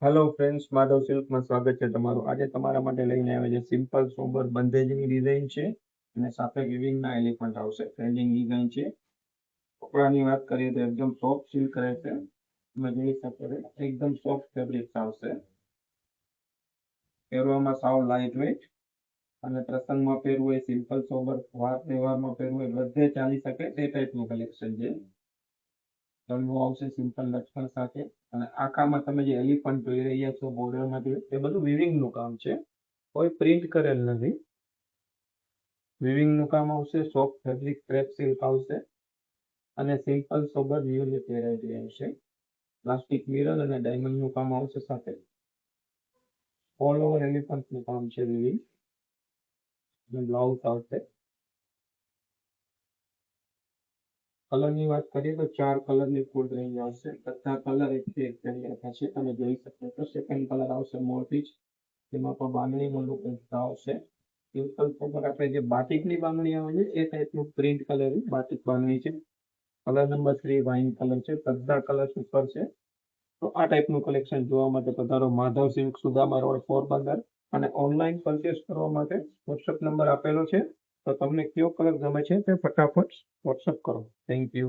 Hello friends, Madhav સિલ્કમાં સ્વાગત છે તમારું. આજે તમારા માટે લઈને આવ્યા છે સિમ્પલ સોબર બંધેજની ડિઝાઇન છે અને સાથે વિવિંગના એલિફન્ટ આવશે. ટ્રેન્ડિંગ ડિઝાઇન છે. કપડાની વાત કરીએ તો એકદમ સોફ્ટ સિલ્ક રહેશે. તમે જોઈ શકો છો એકદમ સોફ્ટ ફેબ્રિક આવશે. પહેરવામાં સાવ લાઇટ વેટ અને પ્રસંગમાં પહેરવું હોય, સિમ્પલ સોબર વાર તહેવારમાં પહેરવું હોય, બધે ચાલી શકે તે ટાઈપનું કલેક્શન છે. ગળું આવશે સિમ્પલ લટકન સાથે અને આખામાં તમે જે એલિફન્ટ જોઈ રહ્યા છો બોર્ડરમાંથી, એ બધું વિવિંગ નું કામ છે, કોઈ પ્રિન્ટ કરેલ નથી. વિવિંગ નું કામ આવશે, સોફ્ટ ફેબ્રિક ક્રેપ સિલ્ક આવશે અને સિમ્પલ સોબર યુનિક વેરાયટી આવશે. પ્લાસ્ટિક મિરર અને ડાયમંડ નું કામ આવશે સાથે. ઓલ ઓવર એલિફન્ટ નું કામ છે વિવિંગ. બ્લાઉઝ આવશે. કલરની વાત કરીએ તો 4 કલરની ફૂલ રેન્જ આવશે. બધા કલર એક કરી આપ્યા છે, તમે જોઈ શકો છો. સેકન્ડ કલર આવશે મોરપીચ, તેમાં પણ બાંધણીનો લુક આવશે. સિમ્પલ સોબર આપણે જે બાટિકની બાંધણી આવે છે એ ટાઈપનું પ્રિન્ટ કલર બાટિક બાંધણી છે. કલર નંબર 3 વાઇન કલર છે, બધા કલર સુપર છે. તો આ ટાઈપનું કલેક્શન જોવા માટે પધારો માધવ સિલ્ક, સુદામા રોડ, પોરબંદર. અને ઓનલાઈન પરચેસ કરવા માટે વોટ્સઅપ નંબર આપેલો છે. તો તમને કયો કલર ગમે છે તે ફટાફટ વોટ્સઅપ કરો. Thank you.